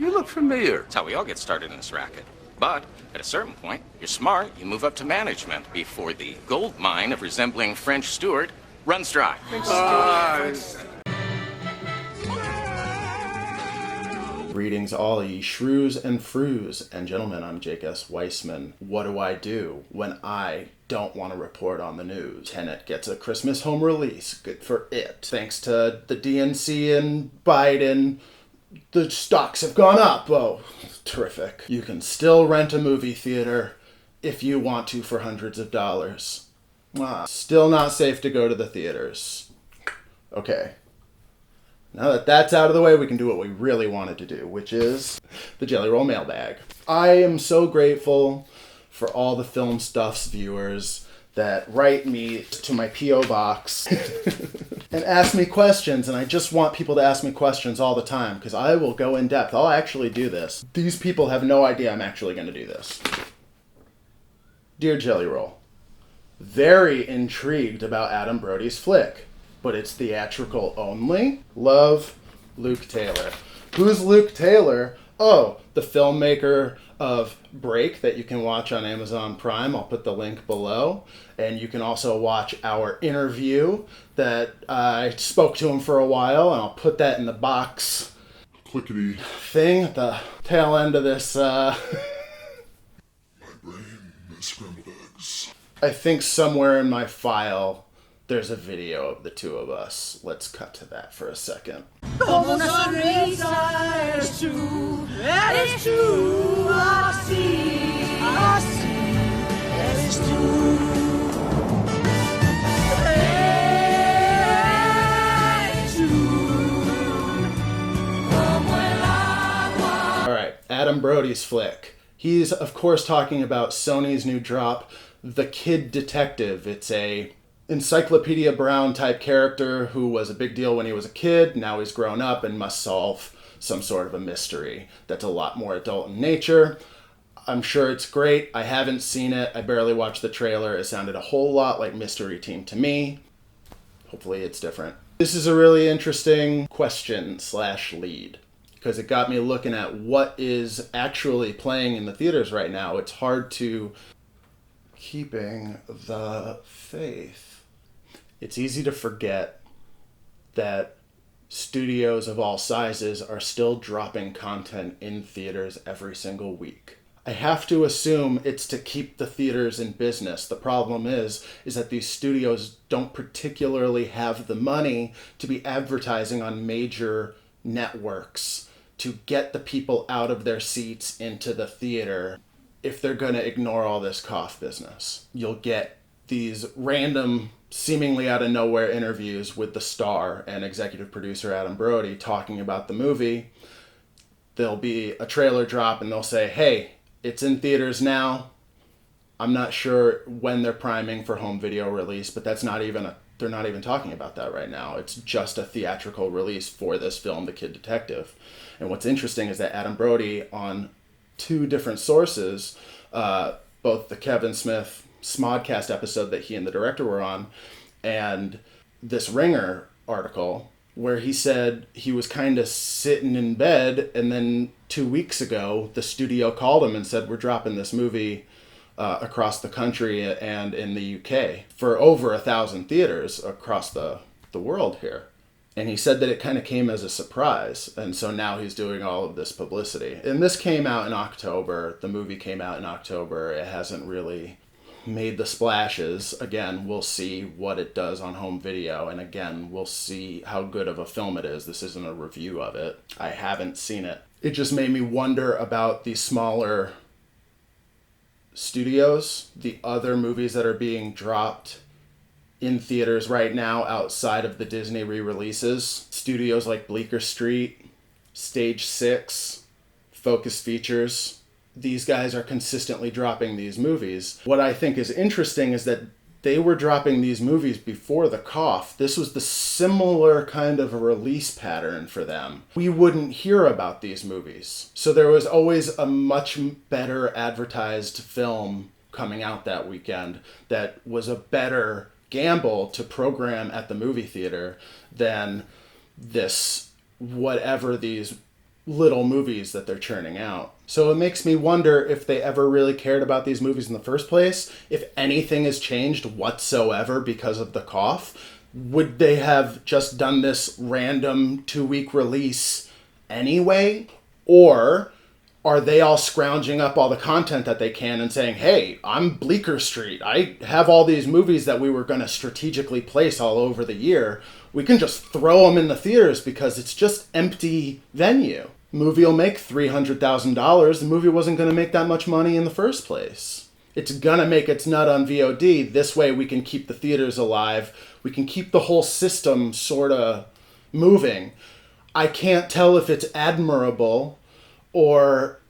You look familiar. That's how we all get started in this racket. But at a certain point, you're smart, you move up to management before the gold mine of resembling French Stewart runs dry. Greetings all ye shrews and froos and gentlemen, I'm Jake S. Weissman. What do I do when I don't want to report on the news? Tenet gets a Christmas home release. Good for it. Thanks to the DNC and Biden, the stocks have gone up. Oh, terrific. You can still rent a movie theater if you want to for hundreds of dollars. Still not safe to go to the theaters. Okay. Now that that's out of the way, we can do what we really wanted to do, which is the Jelly Roll mailbag. I am so grateful for all the Film Stuffs viewers that write me to my P.O. box and ask me questions, and I just want people to ask me questions all the time, because I will go in depth. I'll actually do this. These people have no idea I'm actually going to do this. Dear Jelly Roll, very intrigued about Adam Brody's flick, but it's theatrical only. Love, Luke Taylor. Who's Luke Taylor? Oh, the filmmaker of Break that you can watch on Amazon Prime. I'll put the link below. And you can also watch our interview that I spoke to him for a while, and I'll put that in the box Clickety. thing at the tail end of this. My brain is scrambled eggs. I think somewhere in my file there's a video of the two of us. Let's cut to that for a second. Como una sonrisa eres tú, eres tú, así, así, eres tú. Eres tú, como el agua. All right, Adam Brody's flick. He's, of course, talking about Sony's new drop, The Kid Detective. It's a Encyclopedia Brown type character who was a big deal when he was a kid. Now he's grown up and must solve some sort of a mystery that's a lot more adult in nature. I'm sure it's great. I haven't seen it. I barely watched the trailer. It sounded a whole lot like Mystery Team to me. Hopefully it's different. This is a really interesting question/lead, because it got me looking at what is actually playing in the theaters right now. It's hard to keeping the faith. It's easy to forget that studios of all sizes are still dropping content in theaters every single week. I have to assume it's to keep the theaters in business. The problem is that these studios don't particularly have the money to be advertising on major networks to get the people out of their seats into the theater if they're going to ignore all this cough business. You'll get these random, seemingly out of nowhere interviews with the star and executive producer Adam Brody talking about the movie. There'll be a trailer drop and they'll say, hey, it's in theaters now. I'm not sure when they're priming for home video release, but they're not even talking about that right now. It's just a theatrical release for this film, The Kid Detective. And what's interesting is that Adam Brody, on two different sources, both the Kevin Smith Smodcast episode that he and the director were on, and this Ringer article where he said he was kind of sitting in bed, and then 2 weeks ago the studio called him and said, we're dropping this movie across the country and in the UK for over 1,000 theaters across the world here. And he said that it kind of came as a surprise. And so now he's doing all of this publicity. And this came out in October. The movie came out in October. It hasn't really made the splashes. Again, we'll see what it does on home video. And again, we'll see how good of a film it is. This isn't a review of it. I haven't seen it. It just made me wonder about the smaller studios, the other movies that are being dropped in theaters right now outside of the Disney re-releases. Studios like Bleecker Street, Stage 6, Focus Features. These guys are consistently dropping these movies. What I think is interesting is that they were dropping these movies before the cough. This was the similar kind of a release pattern for them. We wouldn't hear about these movies. So there was always a much better advertised film coming out that weekend that was a better gamble to program at the movie theater than this whatever these little movies that they're churning out. So it makes me wonder if they ever really cared about these movies in the first place, if anything has changed whatsoever because of the cough. Would they have just done this random 2-week release anyway? Or are they all scrounging up all the content that they can and saying, hey, I'm Bleecker Street. I have all these movies that we were going to strategically place all over the year. We can just throw them in the theaters because it's just empty venue. Movie will make $300,000. The movie wasn't going to make that much money in the first place. It's going to make its nut on VOD. This way we can keep the theaters alive. We can keep the whole system sort of moving. I can't tell if it's admirable or,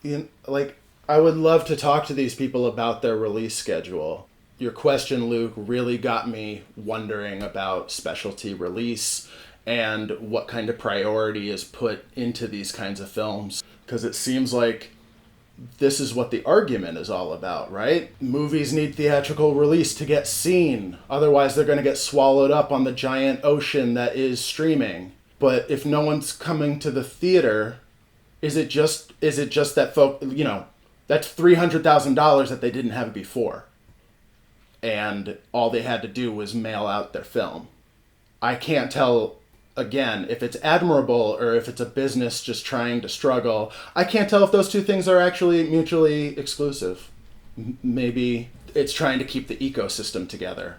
I would love to talk to these people about their release schedule. Your question, Luke, really got me wondering about specialty release and what kind of priority is put into these kinds of films. Because it seems like this is what the argument is all about, right? Movies need theatrical release to get seen. Otherwise, they're going to get swallowed up on the giant ocean that is streaming. But if no one's coming to the theater, is it just that that's $300,000 that they didn't have before, and all they had to do was mail out their film? I can't tell, again, if it's admirable or if it's a business just trying to struggle. I can't tell if those two things are actually mutually exclusive. Maybe it's trying to keep the ecosystem together,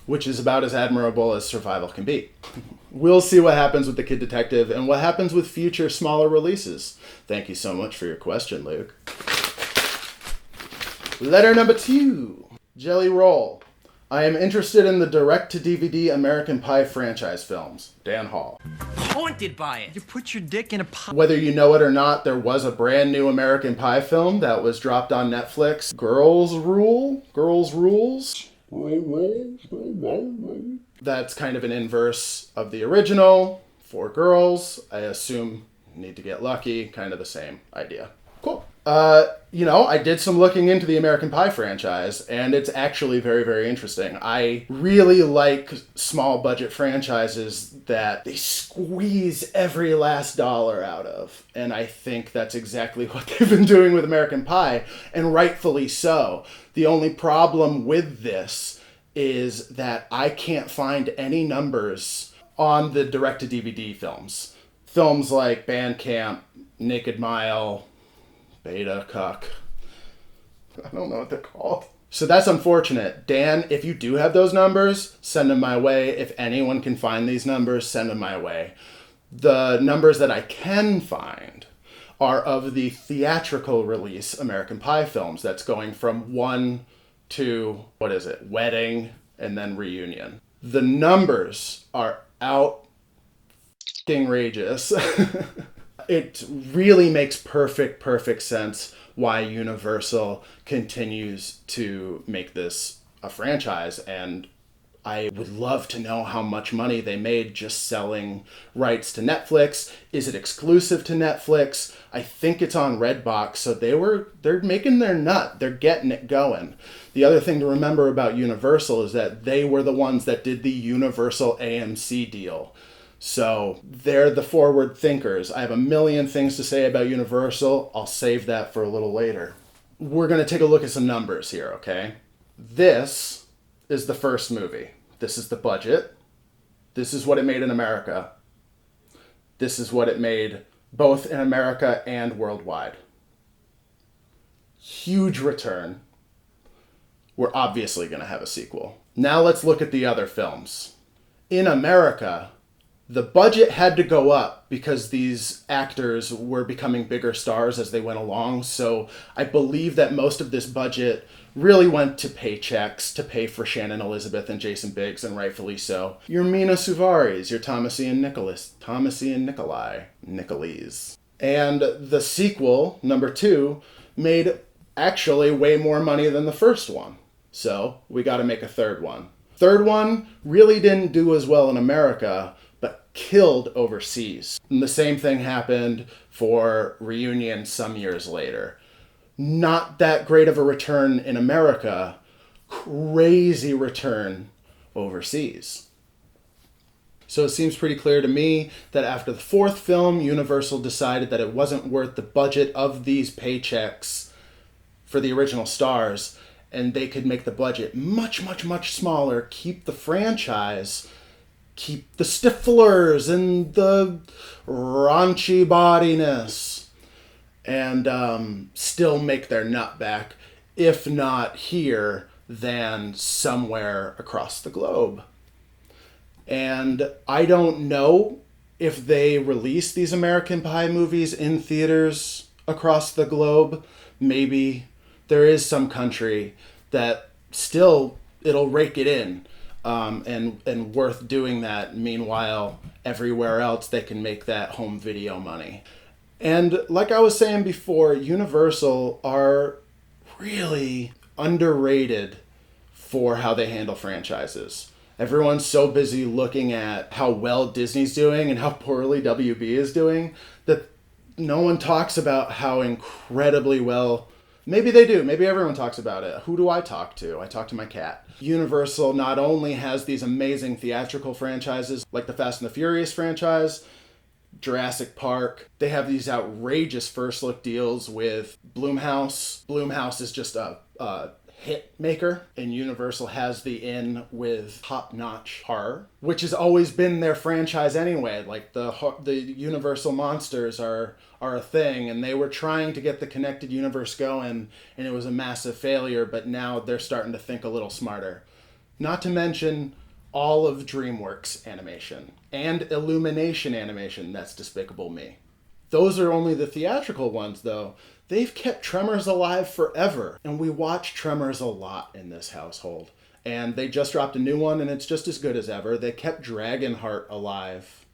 which is about as admirable as survival can be. We'll see what happens with The Kid Detective and what happens with future smaller releases. Thank you so much for your question, Luke. Letter number 2. Jelly Roll. I am interested in the direct-to-DVD American Pie franchise films. Dan Hall. Haunted by it. You put your dick in a pie. Whether you know it or not, there was a brand new American Pie film that was dropped on Netflix. Girls Rule? Girls Rules? That's kind of an inverse of the original. 4 girls. I assume need to get lucky. Kind of the same idea. Cool. I did some looking into the American Pie franchise, and it's actually very, very interesting. I really like small budget franchises that they squeeze every last dollar out of. And I think that's exactly what they've been doing with American Pie, and rightfully so. The only problem with this is that I can't find any numbers on the direct-to-DVD films. Films like Bandcamp, Naked Mile, Beta Cuck. I don't know what they're called. So that's unfortunate. Dan, if you do have those numbers, send them my way. If anyone can find these numbers, send them my way. The numbers that I can find are of the theatrical release American Pie films. That's going from 1 to, Wedding, and then Reunion. The numbers are outrageous. It really makes perfect sense why Universal continues to make this a franchise, and I would love to know how much money they made just selling rights to Netflix. Is it exclusive to Netflix? I think it's on Redbox, so they're making their nut. They're getting it going. The other thing to remember about Universal is that they were the ones that did the Universal AMC deal. So they're the forward thinkers. I have a million things to say about Universal. I'll save that for a little later. We're going to take a look at some numbers here, okay? This is the first movie. This is the budget. This is what it made in America. This is what it made both in America and worldwide. Huge return. We're obviously going to have a sequel. Now let's look at the other films. In America, the budget had to go up because these actors were becoming bigger stars as they went along. So I believe that most of this budget really went to paychecks to pay for Shannon Elizabeth and Jason Biggs, and rightfully so. Your Mina Suvaris, your Thomasy and Nicolese. And the sequel, number 2, made actually way more money than the first one. So we got to make a third one. Third one really didn't do as well in America, but killed overseas. And the same thing happened for Reunion some years later. Not that great of a return in America, crazy return overseas. So it seems pretty clear to me that after the fourth film, Universal decided that it wasn't worth the budget of these paychecks for the original stars, and they could make the budget much, much, much smaller, keep the franchise, keep the stiflers and the raunchy bodiness, and still make their nut back, if not here, then somewhere across the globe. And I don't know if they release these American Pie movies in theaters across the globe. Maybe there is some country that still it'll rake it in, and worth doing that. Meanwhile, everywhere else they can make that home video money. And like I was saying before, Universal are really underrated for how they handle franchises. Everyone's so busy looking at how well Disney's doing and how poorly WB is doing that no one talks about how incredibly well. Maybe they do. Maybe everyone talks about it. Who do I talk to? I talk to my cat. Universal not only has these amazing theatrical franchises like the Fast and the Furious franchise, Jurassic Park. They have these outrageous first look deals with Blumhouse. Blumhouse is just a hit maker, and Universal has the in with top-notch horror, which has always been their franchise anyway. Like the Universal monsters are a thing, and they were trying to get the connected universe going, and it was a massive failure, but now they're starting to think a little smarter. Not to mention all of DreamWorks animation and Illumination animation. That's Despicable Me. Those are only the theatrical ones, though. They've kept Tremors alive forever, and we watch Tremors a lot in this household. And they just dropped a new one, and it's just as good as ever. They kept Dragonheart alive.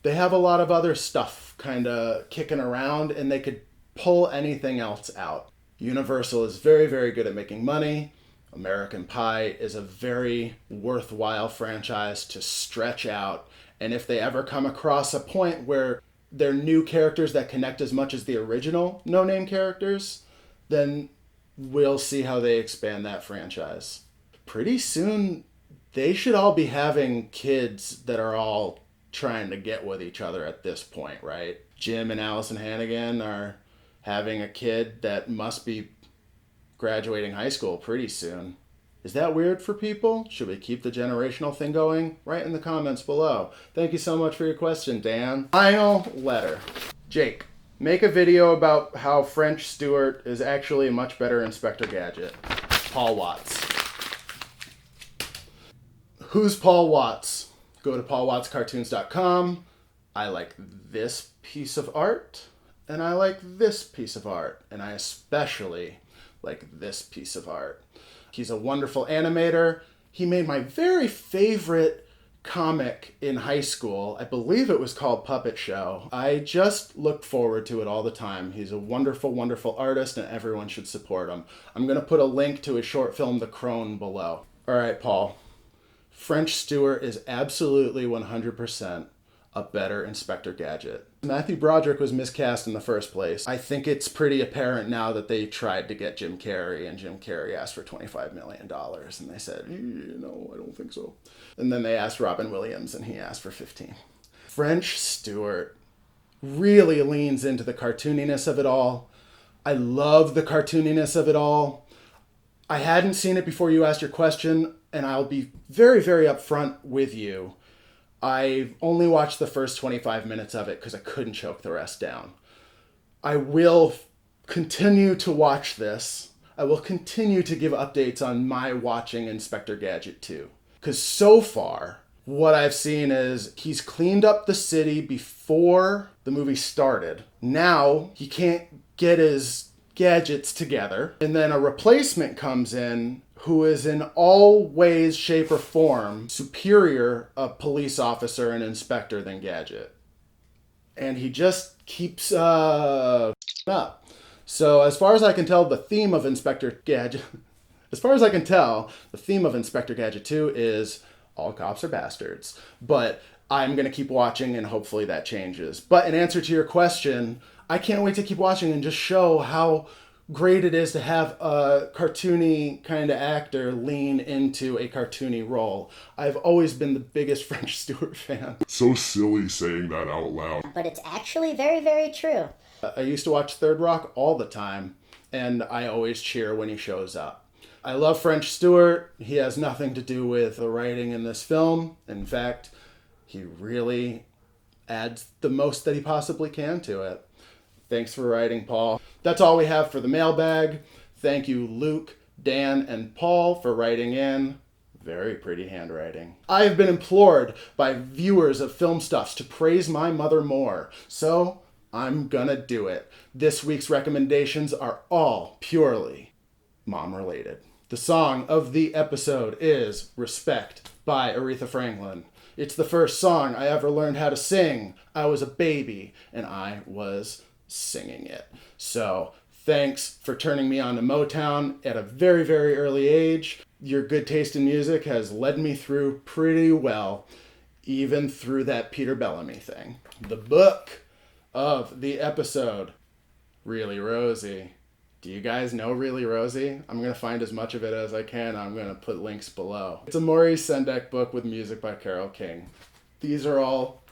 They have a lot of other stuff kind of kicking around, and they could pull anything else out. Universal is very, very good at making money. American Pie is a very worthwhile franchise to stretch out. And if they ever come across a point where they're new characters that connect as much as the original no-name characters, then we'll see how they expand that franchise. Pretty soon, they should all be having kids that are all trying to get with each other at this point, right? Jim and Allison Hannigan are having a kid that must be graduating high school pretty soon. Is that weird for people? Should we keep the generational thing going? Write in the comments below. Thank you so much for your question, Dan. Final letter. Jake, make a video about how French Stewart is actually a much better Inspector Gadget. Paul Watts. Who's Paul Watts? Go to paulwattscartoons.com. I like this piece of art, and I like this piece of art, and I especially like this piece of art. He's a wonderful animator. He made my very favorite comic in high school. I believe it was called Puppet Show. I just looked forward to it all the time. He's a wonderful, wonderful artist, and everyone should support him. I'm going to put a link to his short film, The Crone, below. All right, Paul. French Stewart is absolutely 100% a better Inspector Gadget. Matthew Broderick was miscast in the first place. I think it's pretty apparent now that they tried to get Jim Carrey, and Jim Carrey asked for $25 million, and they said, no, I don't think so. And then they asked Robin Williams, and he asked for 15. French Stewart really leans into the cartooniness of it all. I love the cartooniness of it all. I hadn't seen it before you asked your question, and I'll be very, very upfront with you. I only watched the first 25 minutes of it because I couldn't choke the rest down. I will continue to watch this. I will continue to give updates on my watching Inspector Gadget 2. Because so far, what I've seen is he's cleaned up the city before the movie started. Now, he can't get his gadgets together. And then a replacement comes in who is in all ways, shape, or form superior a police officer and inspector than Gadget. And he just keeps up. So as far as I can tell, the theme of Inspector Gadget 2 is all cops are bastards. But I'm going to keep watching, and hopefully that changes. But in answer to your question, I can't wait to keep watching and just show how great it is to have a cartoony kind of actor lean into a cartoony role. I've always been the biggest French Stewart fan. So silly saying that out loud. But it's actually very, very true. I used to watch Third Rock all the time, and I always cheer when he shows up. I love French Stewart. He has nothing to do with the writing in this film. In fact, he really adds the most that he possibly can to it. Thanks for writing, Paul. That's all we have for the mailbag. Thank you, Luke, Dan, and Paul for writing in. Very pretty handwriting. I have been implored by viewers of Film Stuffs to praise my mother more, so I'm gonna do it. This week's recommendations are all purely mom-related. The song of the episode is Respect by Aretha Franklin. It's the first song I ever learned how to sing. I was a baby, and I was singing it. So thanks for turning me on to Motown at a very, very early age. Your good taste in music has led me through pretty well, even through that Peter Bellamy thing. The book of the episode, Really Rosie. Do you guys know Really Rosie? I'm going to find as much of it as I can. I'm going to put links below. It's a Maurice Sendak book with music by Carole King. These are all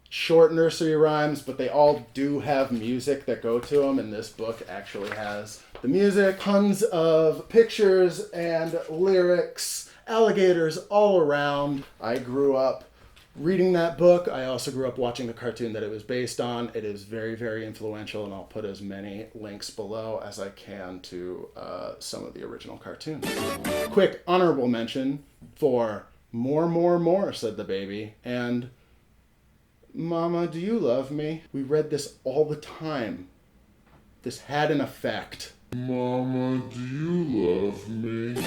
short nursery rhymes, but they all do have music that go to them, and this book actually has the music. Tons of pictures and lyrics, alligators all around. I grew up reading that book. I also grew up watching the cartoon that it was based on. It is very, very influential, and I'll put as many links below as I can to some of the original cartoons. Quick honorable mention for More, said the baby, and Mama, do you love me? We read this all the time. This had an effect. Mama, do you love me?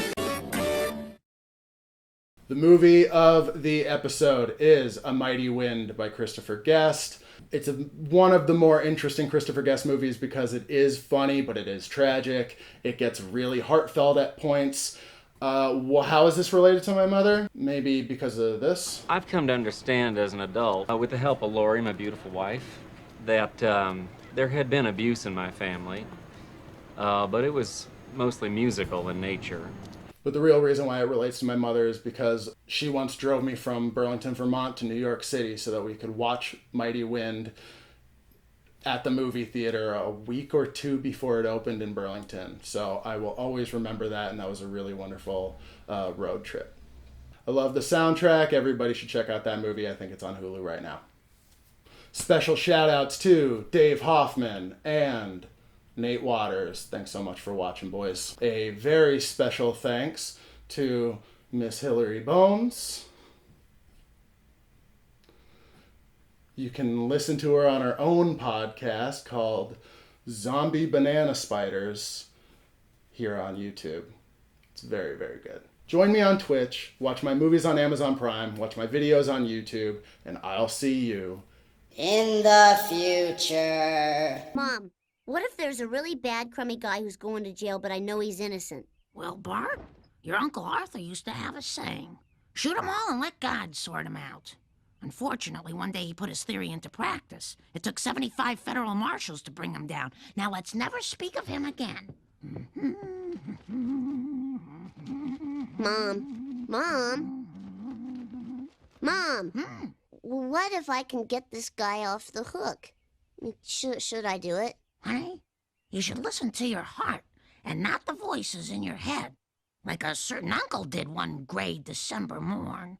The movie of the episode is A Mighty Wind by Christopher Guest. It's one of the more interesting Christopher Guest movies because it is funny, but it is tragic. It gets really heartfelt at points. How is this related to my mother? Maybe because of this? I've come to understand as an adult, with the help of Lori, my beautiful wife, that there had been abuse in my family, but it was mostly musical in nature. But the real reason why it relates to my mother is because she once drove me from Burlington, Vermont to New York City so that we could watch Mighty Wind at the movie theater a week or two before it opened in Burlington. So I will always remember that, and that was a really wonderful road trip. I love the soundtrack. Everybody should check out that movie. I think it's on Hulu right now. Special shout outs to Dave Hoffman and Nate Waters. Thanks so much for watching, boys. A very special thanks to Miss Hillary Bones. You can listen to her on her own podcast called Zombie Banana Spiders here on YouTube. It's very, very good. Join me on Twitch, watch my movies on Amazon Prime, watch my videos on YouTube, and I'll see you In the future. Mom, what if there's a really bad, crummy guy who's going to jail, but I know he's innocent? Well, Bart, your Uncle Arthur used to have a saying, shoot 'em all and let God sort 'em out. Unfortunately, one day he put his theory into practice. It took 75 federal marshals to bring him down. Now let's never speak of him again. Mom, what if I can get this guy off the hook? Should I do it? Honey, you should listen to your heart and not the voices in your head, like a certain uncle did one gray December morn.